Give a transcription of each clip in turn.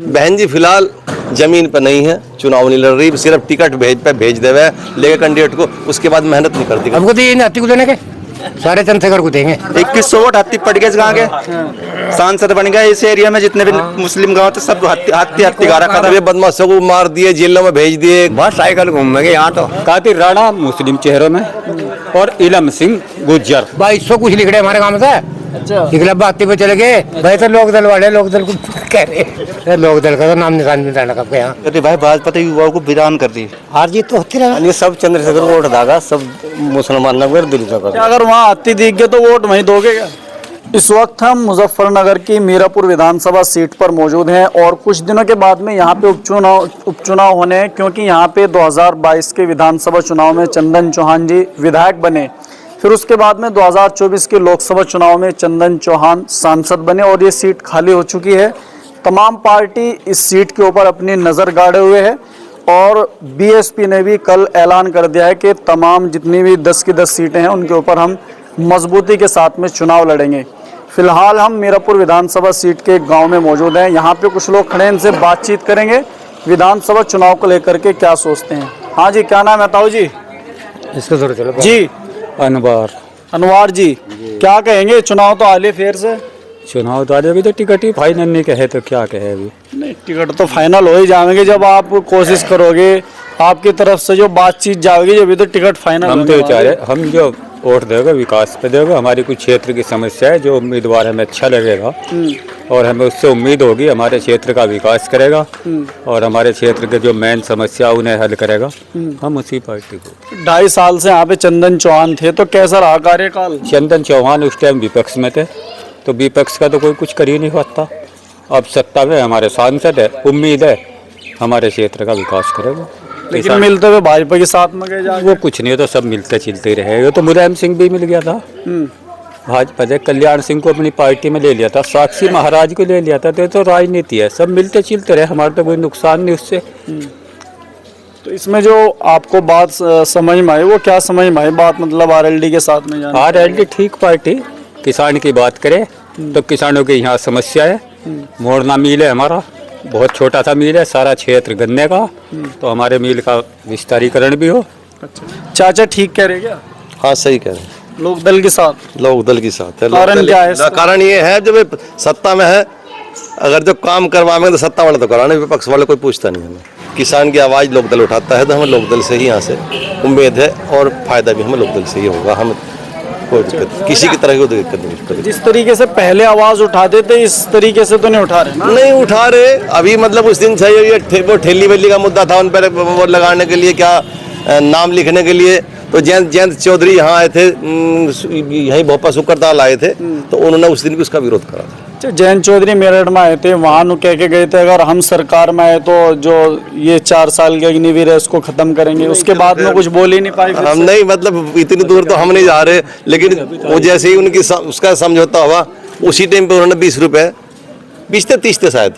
बहन जी फिलहाल जमीन पर नहीं है, चुनाव नहीं लड़ रही, सिर्फ टिकट भेज देवे लेके कैंडिडेट को, उसके बाद मेहनत नहीं करती। हमको तो ये हाथी को देने के सारे चंद्रशेखर को देंगे। 2100 वोट हाथी पड़ गए गाँव के, सांसद बन गए इस एरिया में जितने भी मुस्लिम गाँव थे सब हाथी गारा खा था। बदमाशों को मार दिए, जेलों में भेज दिए। बस साइकिल घूमेंगे यहाँ तो। कादिर राणा मुस्लिम चेहरों में और इलम सिंह गुज्जर। 2200 कुछ लिख रहे हमारे गाँव से। अच्छा निकला बाती पे चले गए भाई, तो लोक दल वाले लोक दल को कह रहे, लोक दल का तो नाम निशान मिटाना कब गया। अरे भाई भाजपा युवाओं को विधान कर दी, हार जीत तो होती रहा। ये सब चंद्रशेखर को वोट देगा, सब मुसलमान नगर दिल्ली का। अगर वहाँ हाथी दिख गए तो वोट वहीं दोगे क्या? इस वक्त हम मुजफ्फरनगर की मीरापुर विधानसभा सीट पर मौजूद हैं और कुछ दिनों के बाद में यहाँ पे उपचुनाव होने हैं, क्योंकि यहाँ पे 2022 के विधानसभा चुनाव में चंदन चौहान जी विधायक बने, फिर उसके बाद में 2024 के लोकसभा चुनाव में चंदन चौहान सांसद बने और ये सीट खाली हो चुकी है। तमाम पार्टी इस सीट के ऊपर अपनी नज़र गाड़े हुए है और बीएसपी ने भी कल ऐलान कर दिया है कि तमाम जितनी भी 10 की 10 सीटें हैं उनके ऊपर हम मजबूती के साथ में चुनाव लड़ेंगे। फिलहाल हम मीरापुर विधानसभा सीट के गांव में मौजूद हैं। यहाँ पे कुछ लोग खड़े हैं, इनसे बातचीत करेंगे विधानसभा चुनाव को लेकर के क्या सोचते हैं। हाँ जी, क्या नाम है ताऊ जी? इसको थोड़ा चलो जी अनवार जी, क्या कहेंगे? चुनाव तो आले फेर से चुनाव तो आज अभी तो टिकट ही फाइनल नहीं कहे तो क्या कहे अभी। नहीं, टिकट तो फाइनल हो ही जाएंगे जब आप कोशिश करोगे, आपकी तरफ से जो बातचीत जाएगी, जब भी तो टिकट फाइनल। हम तो चाहे हम जो वोट देगा विकास पे देगा, हमारी कुछ क्षेत्र की समस्या है, जो उम्मीदवार हमें अच्छा लगेगा और हमें उससे उम्मीद होगी हमारे क्षेत्र का विकास करेगा और हमारे क्षेत्र के जो मेन समस्या उन्हें हल करेगा, हम उसी पार्टी को। 2.5 साल से यहाँ पे चंदन चौहान थे, तो कैसा रहा कार्यकाल? चंदन चौहान उस टाइम विपक्ष में थे, तो विपक्ष का तो कोई कुछ कर ही नहीं सकता। अब सत्ता में हमारे सांसद है, उम्मीद है हमारे क्षेत्र का विकास करेगा। लेकिन मिलते हुए भाजपा के साथ में गए जाके वो कुछ नहीं, तो सब मिलते चिलते रहेगा। तो मुलायम सिंह भी मिल गया था भाजपा ने, कल्याण सिंह को अपनी पार्टी में ले लिया था, साक्षी महाराज को ले लिया था। तो राजनीति है, सब मिलते चिलते रहे, हमारा तो कोई नुकसान नहीं उससे। तो इसमें जो आपको बात समझ में आई, वो क्या समझ में आई बात? मतलब आरएलडी के साथ में जाना। आरएलडी ठीक पार्टी, किसान की बात करे तो किसानों की यहाँ समस्या है। मोड़ना मिल है हमारा, बहुत छोटा सा मिल है, सारा क्षेत्र गन्ने का, तो हमारे मिल का विस्तारीकरण भी हो। अच्छा, चाचा ठीक कह रहे क्या? हाँ सही कह रहे हैं, लोक दल के साथ। लोक दल के साथ है। कारण क्या है? कारण ये है जब सत्ता में है, अगर जो काम करवाएंगे तो सत्ता वाले तो कराने, विपक्ष वाले कोई पूछता नहीं हमें। किसान की आवाज़ लोक दल उठाता है, तो हमें लोक दल से ही यहाँ से उम्मीद है और फायदा भी हमें लोक दल से ही होगा। हम कोई दिक्कत, किसी की तरह की कोई दिक्कत नहीं। जिस तरीके से पहले आवाज उठाते थे, इस तरीके से तो नहीं उठा रहे ना? नहीं उठा रहे अभी, मतलब उस दिन सही ये वो ठेली वेली का मुद्दा था, उन पर वो लगाने के लिए, क्या नाम लिखने के लिए, तो जयंत चौधरी यहाँ आए थे, यहीं भोपा सुकरताल आए थे, तो उन्होंने उस दिन भी उसका विरोध करा था। जयंत चौधरी मेरठ में आए थे, वहाँ कह के गए थे अगर हम सरकार में आए तो जो ये 4 साल के अग्निवीर है उसको खत्म करेंगे। उसके बाद में कुछ बोल ही नहीं पाए। हम नहीं, मतलब इतनी दूर तो हम नहीं जा रहे, लेकिन वो जैसे ही उनकी उसका समझौता हुआ, उसी टाइम पे उन्होंने 20 रुपए, 20 थे 30 थे शायद,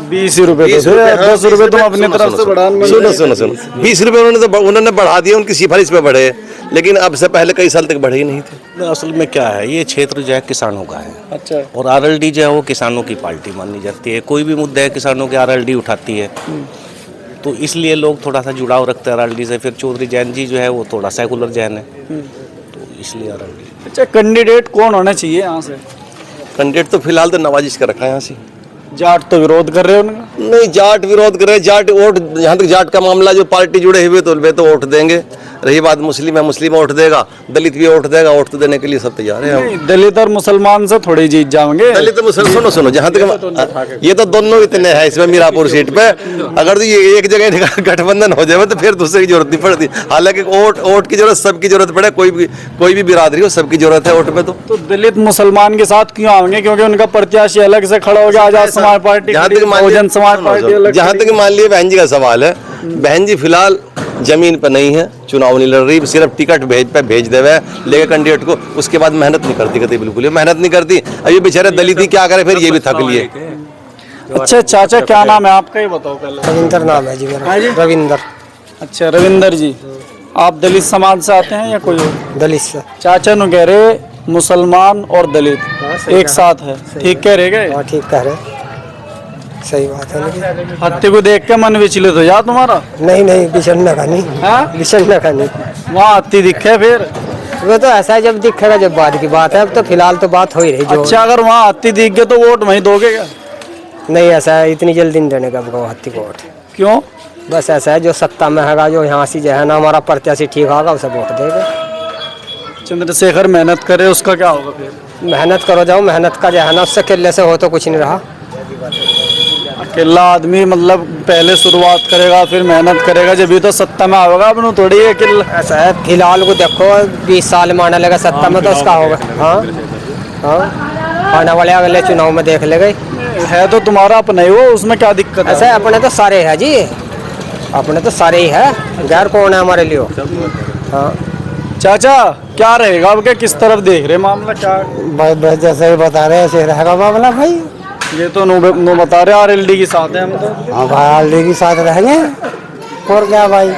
20 रुपए, 10 रुपए तुम अपनी तरफ से बढ़ा। सुनो 20 रुपए उन्होंने बढ़ा दिए, उनकी सिफारिश पे बढ़े, लेकिन अब से पहले कई साल तक बढ़े ही नहीं थे। असल में क्या है, ये क्षेत्र जो है किसानों का है। अच्छा। और आरएलडी जो है वो किसानों की पार्टी मानी जाती है, कोई भी मुद्दा है किसानों के आरएलडी उठाती है, तो इसलिए लोग थोड़ा सा जुड़ाव रखते हैं आरएलडी से। फिर चौधरी जैन जी जो है वो थोड़ा सेकुलर जैन है, तो इसलिए आरएलडी। अच्छा, कैंडिडेट कौन होना चाहिए यहाँ से? कैंडिडेट तो फिलहाल तो नवाजिश का रखा है यहाँ से। जाट तो विरोध कर रहे हो उनका? नहीं, जाट विरोध कर रहे, जाट वोट, जहाँ तक जाट का मामला, जो पार्टी जुड़े हुए तो वे तो वोट देंगे। रही बात मुस्लिम है, मुस्लिम वोट देगा, दलित भी वोट देगा, वोट तो देने के लिए सब तैयार है। दलित और मुसलमान से थोड़ी जीत जाएंगे। दलित मुसलमान, सुनो जहाँ तक ये तो दोनों इतने हैं इसमें मीरापुर सीट पे, अगर तो ये एक जगह गठबंधन हो जाए तो फिर दूसरे की जरूरत नहीं पड़ती। हालांकि वोट की जरूरत सबकी जरूरत पड़े, कोई भी बिरादरी हो, सबकी जरूरत है वोट पे। तो दलित मुसलमान के साथ क्यों आएंगे? क्योंकि उनका प्रत्याशी अलग से खड़ा हो गया, आजाद समाज पार्टी, बहुजन समाज पार्टी। जहाँ तक मान लिया बहन जी का सवाल है, बहन जी फिलहाल जमीन पर नहीं है, चुनाव नहीं लड़ रही, सिर्फ टिकट भेज देवे लेके कैंडिडेट को, उसके बाद मेहनत नहीं करती, कहती बिल्कुल मेहनत नहीं करती। अभी बेचारे दलित ही क्या करे, फिर ये भी थक लिए। अच्छा चाचा, क्या नाम है आपका, ये बताओ पहले। रविंदर नाम है जी मेरा। रविंदर। अच्छा रविंदर जी, आप दलित समाज से आते हैं या कोई और? दलित से। चाचा नु कह रहे मुसलमान और दलित एक साथ है, ठीक कह रहे? ठीक कह रहे। सही बात है लेकिन हाथी को देख के मन विचलित हो जा तुम्हारा? नहीं नहीं बिछड़ने का नहीं, हाँ? बिछड़ने का नहीं। वहाँ हाथी दिखे फिर? वो तो ऐसा है जब दिखेगा जब बाद की बात है, अब तो फिलहाल तो बात हो ही रही जो। अच्छा, अगर वहाँ हाथी दिख गए तो वोट वहीं दोगे क्या? नहीं ऐसा है, इतनी जल्दी नहीं देने का हाथी को वोट। क्यों? बस ऐसा है जो सत्ता में हैगा, जो यहाँ से जो है ना हमारा प्रत्याशी ठीक होगा उसे वोट देगा। चंद्रशेखर मेहनत करे उसका क्या होगा फिर? मेहनत करो जाओ, मेहनत का जो है ना उससे किले से हो तो कुछ नहीं रहा। अकेला आदमी मतलब पहले शुरुआत करेगा फिर मेहनत करेगा जब भी तो सत्ता में आएगा। अपनों थोड़ी है कि ऐसा है फिलहाल को देखो 20 साल में आने लगा सत्ता में तो उसका होगा। हाँ हाँ, आने वाले अगले चुनाव में देख लेंगे। है तो तुम्हारा अपना ही वो, उसमें क्या दिक्कत ऐसा है? है अपने तो सारे है जी, अपने तो सारे ही है, गैर कौन है हमारे लिए। हाँ चाचा क्या रहेगा अब, क्या किस तरफ देख रहे मामला क्या? बस जैसे ही बता रहे ऐसे रहेगा मामला भाई। ये तो नो बता रहे आरएलडी के साथ है हम तो। हाँ भाई आरएलडी के साथ रहेंगे और क्या भाई।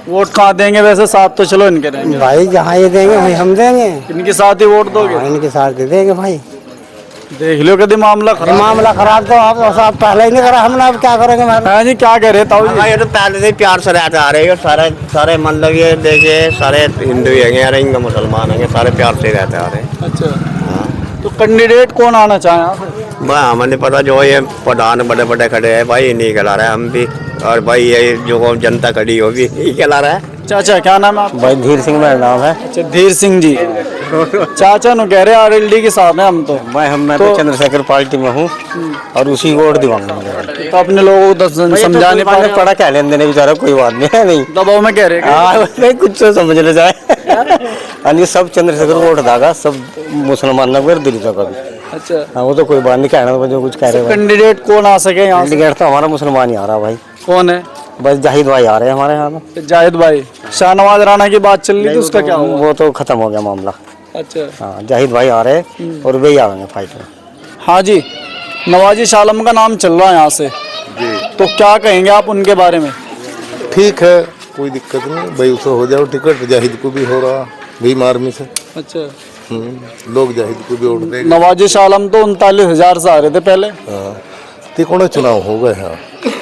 वोट कहाँ देंगे वैसे? साथ तो चलो इनके रहेंगे भाई जहाँ ये देंगे वही हम देंगे। इनके साथ ही वोट दोगे? हाँ, इनके साथ दे देंगे भाई। देख लो कभी मामला खराब। मामला खराब तो आप पहले ही नहीं करा, हमने अब क्या करेंगे। हाँ जी, क्या कह रहे ताऊ जी? ये तो पहले से प्यार से रहते आ रहे हैं, सारे सारे मतलब ये देखिए सारे हिंदू हैं मुसलमान हैं, सारे प्यार से रहते आ रहे हैं। अच्छा, तो कैंडिडेट कौन आना चाहे? भाई हमें नहीं पता, जो ये प्रधान बड़े बड़े खड़े हैं भाई नहीं खिला रहे हम भी, और भाई ये जो जनता खड़ी हो भी यही खिला रहा है। चाचा क्या नाम है आपका? भाई धीर सिंह मेरा नाम है। अच्छा, धीर सिंह जी। चाचा नु कह रहे आरएलडी के साथ हैं हम तो। मैं तो चंद्रशेखर पार्टी में हूँ और उसी को वोट दिलाऊंगा। तो अपने लोगों को समझाने पाने पड़ा क्या लेन देने बेचारा, कोई बात नहीं है। नहीं दबाव में कह रहे हैं। नहीं कुछ तो समझ ले जाए। यानी सब चंद्रशेखर वोट दागा, सब मुसलमान नगर दिल्ली तक अभी। अच्छा, हाँ वो तो कोई बात नहीं कहना, जो कुछ कह रहे हैं। कैंडिडेट कौन आ सके यहाँ से? कैंडिडेट तो हमारा मुसलमान ही आ रहा भाई। कौन है? बस जाहिद भाई आ रहे हैं हमारे यहाँ में। जाहिद भाई। शाहनवाज राणा की बात चल रही थी, उसका क्या हुआ? वो तो खत्म हो गया मामला। अच्छा, हाँ जाहिद भाई आ रहे हैं और वे ही आएंगे फाइट में। हाँ जी, नवाजी शालम का नाम चल रहा है यहाँ से जी, तो क्या कहेंगे आप उनके बारे में? ठीक है, कोई दिक्कत नहीं भाई, उसे हो जाओ टिकट। जाहिद को भी हो रहा भीम आर्मी से। अच्छा, लोग जाहिद को भी वोट देंगे। नवाजी शालम तो 39,000 से आ रहे थे पहले। हाँ, तिकोना चुनाव हो गए हैं।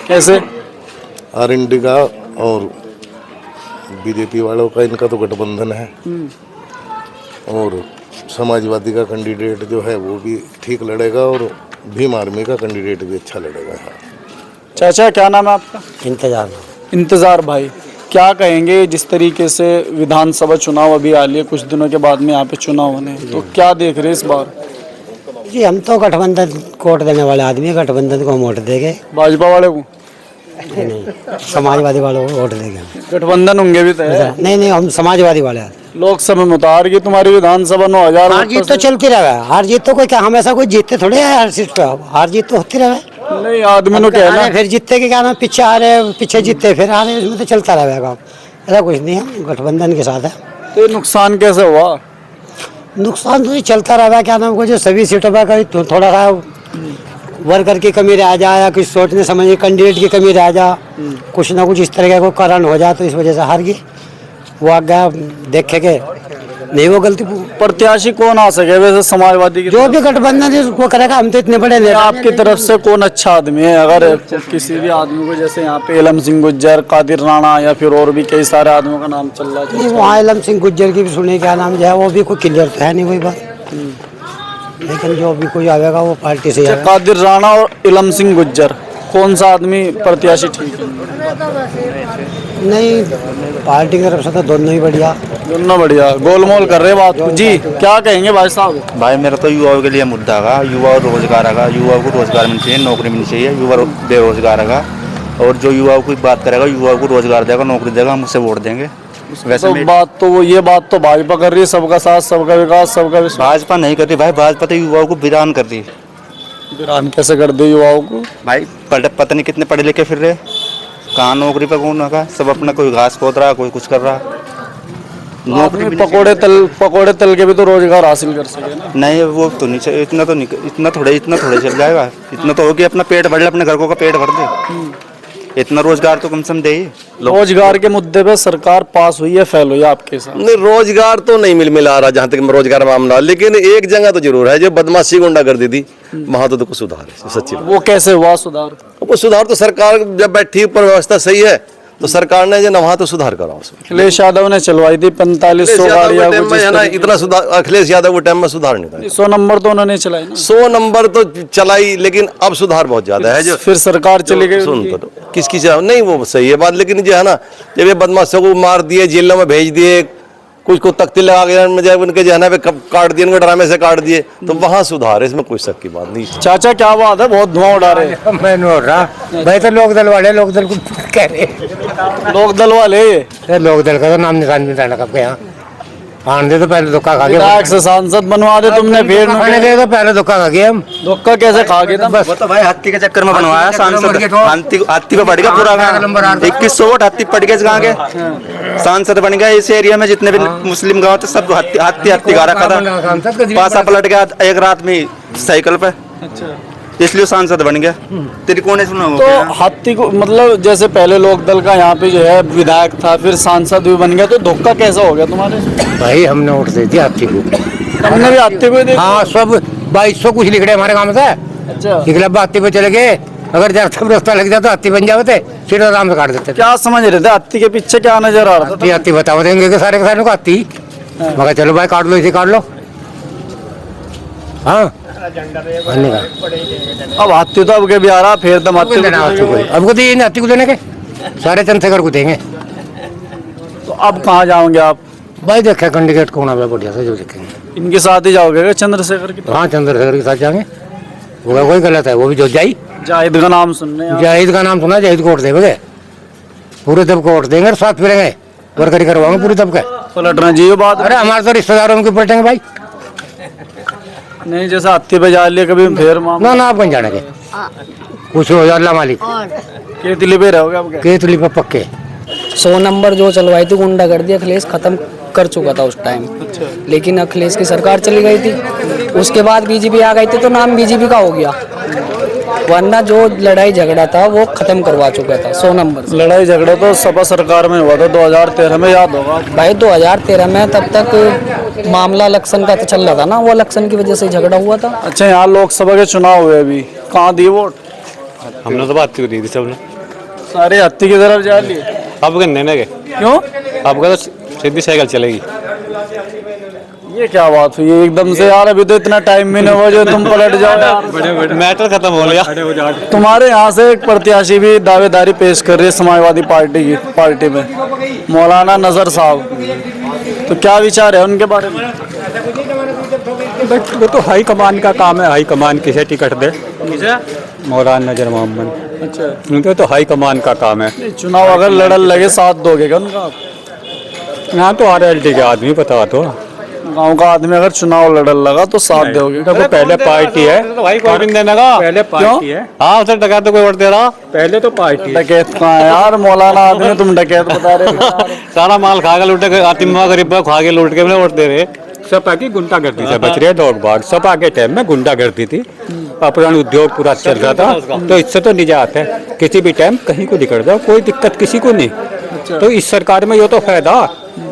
कैसे? आरएनडी का और बीजेपी वालों का इनका तो गठबंधन है, और समाजवादी का कैंडिडेट जो है वो भी ठीक लड़ेगा, और भीम आर्मी का कैंडिडेट भी अच्छा लड़ेगा। चाचा क्या नाम है आपका? इंतजार भाई, क्या कहेंगे जिस तरीके से विधानसभा चुनाव अभी आ लिए, कुछ दिनों के बाद में यहाँ पे चुनाव होने, तो क्या देख रहे हैं इस बार? जी हम तो गठबंधन को वोट देने वाले आदमी, गठबंधन को हम वोट देंगे। भाजपा वाले को? नहीं, समाजवादी वालों को वोट देंगे। गठबंधन होंगे भी तो है। नहीं हम समाजवादी वाले। लोकसभा में उतार की तुम्हारी विधानसभा 9,000। हार जीत तो चलती रहे, हार जीत तो कोई क्या हमेशा कोई जीतते थोड़े है हर सीट पे, हार जीत तो होती रहे। नहीं, आदमी ने कहना फिर जीतते के क्या नाम, पीछे आ रहे, पीछे जीतते फिर आ रहे, उसमें तो चलता रहेगा। ऐसा कुछ नहीं है, गठबंधन के साथ है। तो नुकसान कैसे हुआ? नुकसान तो चलता रहेगा, क्या नाम को जो सभी सीटों पर थोड़ा सा वर्कर की कमी रह जाए, या कुछ सोचने समझने कैंडिडेट की कमी रह जा, कुछ ना कुछ इस तरह का कोई कारण हो जाए तो इस वजह से हार गई। वो आ गया देखे के नहीं, वो गलती। प्रत्याशी कौन आ सके वैसे समाजवादी की? जो भी गठबंधन है वो करेगा, हम तो इतने बड़े नहीं। आपकी तरफ से कौन अच्छा आदमी है? अगर किसी भी आदमी को, जैसे यहाँ पे इलम सिंह गुज्जर, कादिर राणा या फिर और भी कई सारे आदमियों का नाम चल रहा है। वहाँ इलम सिंह गुज्जर की भी सुने, क्या नाम जो है वो भी कोई क्लियर तो है नहीं वही बात, लेकिन जो भी कोई आएगा वो पार्टी से आएगा। कादिर राणा और इलम सिंह गुज्जर, कौन सा आदमी प्रत्याशी ठीक है? नहीं, पार्टी की तरफ से तो दोनों ही बढ़िया। दोनों बढ़िया, गोलमोल कर रहे बात जी। क्या कहेंगे भाई साहब? भाई मेरा तो युवाओं के लिए मुद्दा है, युवा रोजगार का, युवाओं को रोजगार मिलना चाहिए, नौकरी मिलनी चाहिए। युवा बेरोजगार का, और जो युवाओं की बात करेगा, युवाओं को रोजगार देगा, नौकरी देगा, हम उससे वोट देंगे। वैसे तो ये बात तो भाजपा कर रही है, सबका साथ, सबका विकास, सबका विश्वास। भाजपा नहीं कर रही भाई, भाजपा तो युवाओं को वीरान कर रही है। वीरान कैसे कर दे युवाओं को? भाई पता नहीं कितने पढ़े लिखे फिर रहे, कहाँ नौकरी पर कौन होगा, सब अपना कोई घास खोद रहा, कोई कुछ कर रहा। नौकरी पकोड़े तल के भी तो रोजगार हासिल कर सके ना? नहीं, वो तो नहीं चाहिए, इतना थोड़े चल जाएगा। इतना तो हो कि अपना पेट भर ले, अपने घर को का पेट भर दे। इतना रोजगार तो कम से कम दे ही। रोजगार के मुद्दे पे सरकार पास हुई है, फेल हुई है आपके साथ? नहीं, रोजगार तो नहीं मिला रहा जहाँ तक रोजगार मामला, लेकिन एक जगह तो जरूर है जो बदमाशी गुंडागर्दी थी, वहाँ तो कुछ सुधार है, सच्ची बात। वो कैसे हुआ सुधार? वो सुधार तो सरकार जब बैठी ऊपर व्यवस्था सही है तो सरकार ने जो ना वहाँ तो सुधार करा उसमें। अखिलेश यादव ने चलवाई थी 4500 गाड़ियां, कुछ इस ना इतना सुधार अखिलेश यादव के टाइम में सुधार नहीं था। 100 नंबर तो उन्होंने चलाई ना। 100 नंबर तो चलाई, लेकिन अब सुधार बहुत ज्यादा है। जो फिर सरकार चली गई सुन उनकी। तो किसकी नहीं, वो सही है बात, लेकिन जो है ना जब ये बदमाशों को मार दिए, जेलों में भेज दिए, कुछ को तख्ती लगा के जब उनके जो है ना काट दिए, उनके ड्रामे से काट दिए, तो वहाँ सुधार है, इसमें कोई शक की बात नहीं। चाचा क्या बात है, बहुत धुआं उड़ा रहे हैं? मैं नहीं उड़ रहा भाई, तो लोक दल वाले लोक दल को कह रहे, लोक दल वाले लोक दल का तो नाम निशान भी रहना कब यहाँ आने दे, तो पहले धोखा खा विधायक से सांसद बनवा दे तुमने, फिर खाने दे तो पहले धोखा खा गए हम। धोखा कैसे खा गए? बस वो तो भाई हाथी के चक्कर में बनवाया सांसद, हाथी पे पड़ गया पूरा गाँव, 2100 वोट हाथी पड़ गए इस गाँव के, सांसद बन गया। इस एरिया में जितने भी मुस्लिम गाँव थे सब हाथी गा रखा था, पासा पलट गया एक रात में साइकिल पे, इसलिए सांसद बन गया। त्रिकोण तो हाथी को मतलब जैसे पहले लोक दल का यहाँ पे जो है विधायक था, फिर सांसद भी बन गया, तो धोखा कैसा हो गया तुम्हारे? भाई हमने वोट दे दिया हाथी को, हमने भी हाथी को दे। हाँ, सब 2200 कुछ लिख रहे हमारे गाँव से। अच्छा, निकलब हाथी पे चले गए, अगर जरा सब रास्ता लग जाता तो हाथी बन जाते, फिर आराम से काट देते। क्या समझ रहे थे हाथी के पीछे क्या नजर आ रहा था? हाथी बताओ देंगे कि सारे के सारे को हाथी, मगर चलो भाई काट लो, इसे काट लो। हाँ, अब हाथी तो अब के भी आ रहा, फिर दम हाथी अब को दिए हाथी को देने के, सारे चंद्रशेखर को देंगे। तो अब कहाँ जाओगे आप? भाई देखे कैंडिडेट कौन है बढ़िया से, जो देखेंगे इनके साथ ही जाओगे क्या चंद्रशेखर की? हाँ, चंद्रशेखर के साथ जाएंगे, वो कोई गलत है, वो भी जो जाई। जाहिद का नाम सुन रहे हैं? जाहिद का नाम सुना, जाहिद को वोट देंगे, पूरे दब को वोट देंगे और साथ फिरेंगे, वर्करी करवाएंगे पूरे दब के। पलटना जी बात। अरे हमारे तो रिश्तेदारों के पलटेंगे भाई, नहीं जैसे हाथी पे जा लिया कभी फिर ना ना, आप कहीं जाने के कुछ हो जाए अल्लाह मालिक। केतली पे रहोगे अब? केतली पे पक्के 100 नंबर जो चलवाई थी गुंडागर्दी अखिलेश खत्म कर चुका था उस टाइम, लेकिन अखिलेश की सरकार चली गई थी, उसके बाद बीजेपी आ गई थी तो नाम बीजेपी का हो गया, वरना जो लड़ाई झगड़ा था वो खत्म करवा चुका था 100 नंबर से। लड़ाई झगड़ा तो सपा सरकार में हुआ था 2013 में, याद होगा भाई 2013 में, तब तक मामला इलेक्शन का तो चल रहा था ना, वो इलेक्शन की वजह से झगड़ा हुआ था। अच्छा, यहाँ लोकसभा के चुनाव हुए अभी, कहाँ दी वोट? हमने तो बात दी थी सबने, सारे हाथी की तरफ जा लिए। अब गन्ने के क्यों? अब तो सीधी साइकिल चलेगी। ये क्या बात हुई एकदम से यार, अभी तो इतना टाइम भी नहीं हुआ जो तुम पलट जाओ यार। मैटर खत्म हो गया। तुम्हारे यहाँ से एक प्रत्याशी भी दावेदारी पेश कर रही है समाजवादी पार्टी में, मौलाना नजर साहब, तो क्या विचार है उनके बारे में? वो तो हाई कमान का काम है, हाई कमान किसे टिकट दे, मौलाना नजर मोहम्मद। अच्छा, उनके तो हाई कमान का काम है। चुनाव अगर लड़ल लगे साथ दोगे क्या उनका? यहाँ तो RLD के आदमी पता तो, गांव का आदमी अगर चुनाव लड़ल लगा तो साथ दोगे? तो पहले पार्टी है, देने का पहले पार्टी है। हाँ, उसे डकैत तो कोई वोट दे रहा, पहले तो पार्टी। डकैत कहाँ है यार, मौलाना आदमी तुम डकैत बता रहे हो। सारा माल खा के लूट के, आतिमा गरीब खा के लूट के वोट दे रहे। सब आगे गुंडागर्दी से बच रहे लोग बाग, सब आगे टाइम में गुंडागर्दी थी, अपना उद्योग पूरा चल रहा था, तो इससे तो निजात है, किसी भी टाइम कहीं को निकल जाओ, कोई दिक्कत किसी को नहीं। तो इस सरकार में ये तो फायदा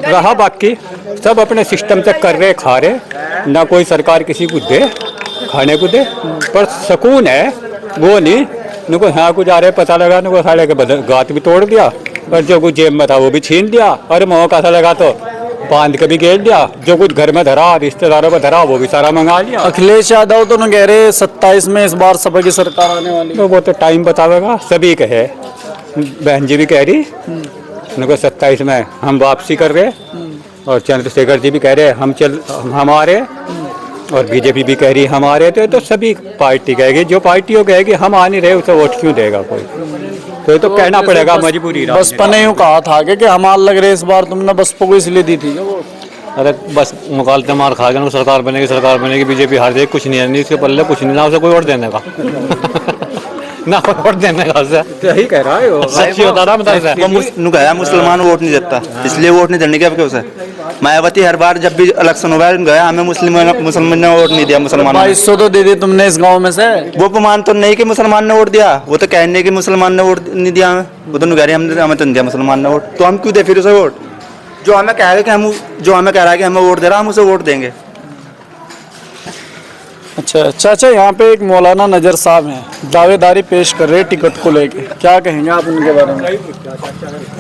रहा, बाकी सब अपने सिस्टम से कर रहे, खा रहे, ना कोई सरकार किसी को दे खाने को दे, पर सुकून है वो नहीं। न को यहाँ को जा रहे पता लगा, न को साले के गात भी तोड़ दिया, पर जो कुछ जेब में था वो भी छीन लिया, और मौका सा लगा तो बांध के भी घेर दिया, जो कुछ घर में धरा रिश्तेदारों में धरा वो भी सारा मंगा लिया। अखिलेश यादव तो न कह रहे 27 में इस बार सपा की सरकार आने वाली, तो वो तो टाइम बतावेगा, सभी कहे, बहन जी भी कह रही उनको 27 में हम वापसी कर रहे, और चंद्रशेखर जी भी कह रहे हम हमारे, और बीजेपी भी कह रही हमारे, तो सभी पार्टी कहेगी, जो पार्टियों कहेगी हम आ नहीं रहे उसे वोट क्यों देगा कोई, तो ये तो कहना पड़ेगा, मजबूरी। बसपा ने यूँ कहा था कि हमार लग रहे इस बार तुमने बसपा को इसलिए दी थी। अरे बस मुकालते मार खा गए, सरकार बनेगी, बीजेपी हार जाएगी, कुछ नहीं है, इसके पल्ले कुछ नहीं, ना उसे कोई वोट देने का ना वोट देने का, यही कह रहा है वो, सच्ची बता रहा है। मुसलमान वोट नहीं देता, इसलिए वोट नहीं देने के अब क्या उसे मायावती हर बार जब भी इलेक्शन हुआ गया, हमें मुसलमान ने वोट नहीं दिया। मुसलमानों 2200 तो दे दी तुमने इस गांव में से। वो अपमान तो नहीं कि मुसलमान ने वोट दिया, वो तो कहने कि मुसलमान ने वोट नहीं दिया हमें। वो तो कह रहे हमें तो नहीं दिया मुसलमान ने वोट, तो हम क्यों दे फिर उसे वोट? जो हमें कह रहा है कि हमें वोट दे रहा, हम उसे वोट देंगे। अच्छा चाचा, यहाँ पे एक मौलाना नजर साहब हैं, दावेदारी पेश कर रहे हैं टिकट को लेके, क्या कहेंगे आप उनके बारे में?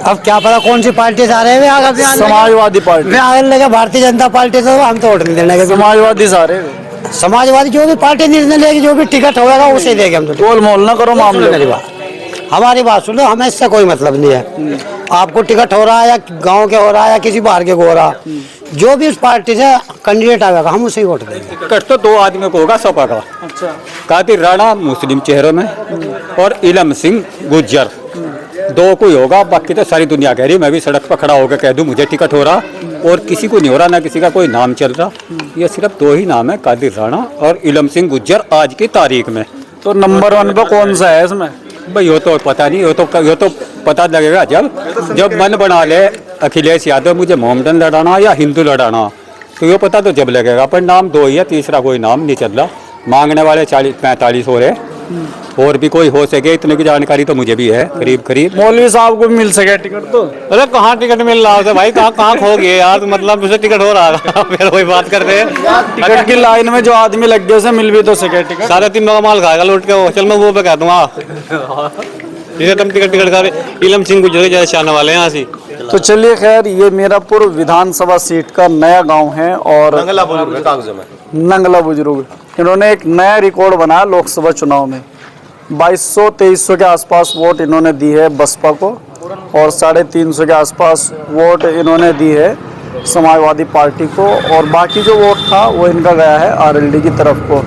अब क्या पता कौन सी पार्टी से आ रहे हैं। आगे समाजवादी पार्टी। वे आगे लगे भारतीय जनता पार्टी से, हम तो वोट नहीं देने के। समाजवादी से आ रहे हैं। समाजवादी जो भी पार्टी निर्णय लेगी, जो भी टिकट होगा उसे देंगे हम तो। गोल मोल ना करो मामले। हमारी बात सुनो, हमें इससे कोई मतलब नहीं है। आपको टिकट हो रहा है या गांव के हो रहा है या किसी बाहर के को हो रहा, जो भी उस पार्टी से कैंडिडेट आएगा हम उसे ही वोट देंगे। टिकट तो 2 आदमी को होगा सपा का। अच्छा। कादिर राणा मुस्लिम चेहरों में और इलम सिंह गुज्जर, 2 को ही होगा। बाकी तो सारी दुनिया कह रही है, मैं भी सड़क पर खड़ा होकर कह दूं मुझे टिकट हो रहा, और किसी को नहीं हो रहा, ना किसी का कोई नाम चल रहा। ये सिर्फ 2 ही नाम है, कादिर राणा और इलम सिंह गुज्जर आज की तारीख में। तो नंबर 1 पे कौन सा है इसमें? भाई वो तो पता नहीं, वो तो पता लगेगा जब मन बना ले अखिलेश यादव मुझे मोहम्मदन लड़ाना या हिंदू लड़ाना, तो ये पता तो जब लगेगा। पर नाम 2 ही है, तीसरा कोई नाम नहीं चल रहा। मांगने वाले 40-45 हो रहे, और भी कोई हो सके, इतने की जानकारी तो मुझे भी है करीब। मौलवी साहब को भी मिल सके टिकट तो? अरे कहाँ टिकट मिल रहा है भाई, कहाँ खो गए यार, मतलब उसे टिकट हो रहा था। फिर वही बात करते हैं, टिकट की लाइन में जो आदमी लग गया उसे मिल भी तो सके टिकट। 3.5 का माल खाएगा लौट के। चल मैं वो पे कह दूंगा जिसे तुम टिकट कर इलम सिंह गुजर जैसे आने वाले हैं यहाँ से। तो चलिए खैर, ये मीरापुर विधानसभा सीट का नया गांव है और नंगला बुजुर्ग, इन्होंने एक नया रिकॉर्ड बनाया लोकसभा चुनाव में। 2200-2300 के आसपास वोट इन्होंने दी है बसपा को, और 350 के आसपास वोट इन्होंने दी है समाजवादी पार्टी को, और बाकी जो वोट था वो इनका गया है आरएलडी की तरफ को।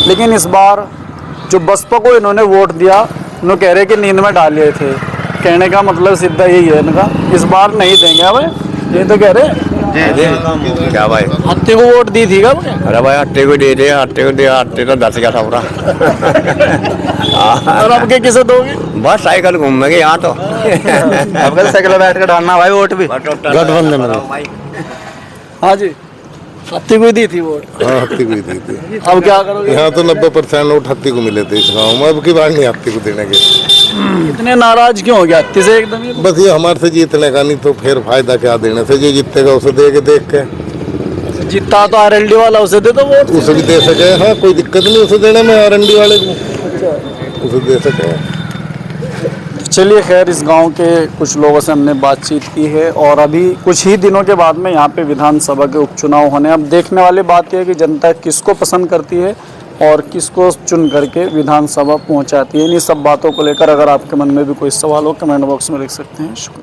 लेकिन इस बार जो बसपा को इन्होंने वोट दिया, उन्होंने कह रहे कि नींद में डाले थे। कहने का मतलब सीधा यही है इनका, इस बार नहीं देंगे। अब ये तो कह रहे क्या भाई, हत्ते को वोट दी थी कब? अरे भाई हट्टे को दे दे, हट्टे तो 10 का सवरा। और अब के किसे दोगे? बस साइकिल घूमेंगे यहाँ तो। अब साइकिल में बैठ कर डालना भाई वोट भी। गठबंधन में। हाँ जी, हत्ती को दी थी वोट। हाँ, हत्ती को ही दी थी। अब क्या करोगे? यहाँ तो 90% वोट हत्ती को मिले थे इस गाँव में, अब की बार नहीं हत्ती को देने के। इतने नाराज क्यों हो गया हत्ती से एकदम ही? बस ये हमारे से जीतने का, नहीं तो फिर फायदा क्या देने से, जो जीतेगा उसे देख के जीता तो आरएलडी वाला, उसे दे दो वोट। उसे भी दे सके। हाँ, कोई दिक्कत नहीं उसे देने में, आरएनडी वाले को उसे दे सके। चलिए खैर, इस गांव के कुछ लोगों से हमने बातचीत की है, और अभी कुछ ही दिनों के बाद में यहाँ पे विधानसभा के उपचुनाव होने। अब देखने वाली बात यह है कि जनता किसको पसंद करती है और किसको चुन करके विधानसभा पहुँचाती है। इन सब बातों को लेकर अगर आपके मन में भी कोई सवाल हो, कमेंट बॉक्स में लिख सकते हैं। शुक्रिया।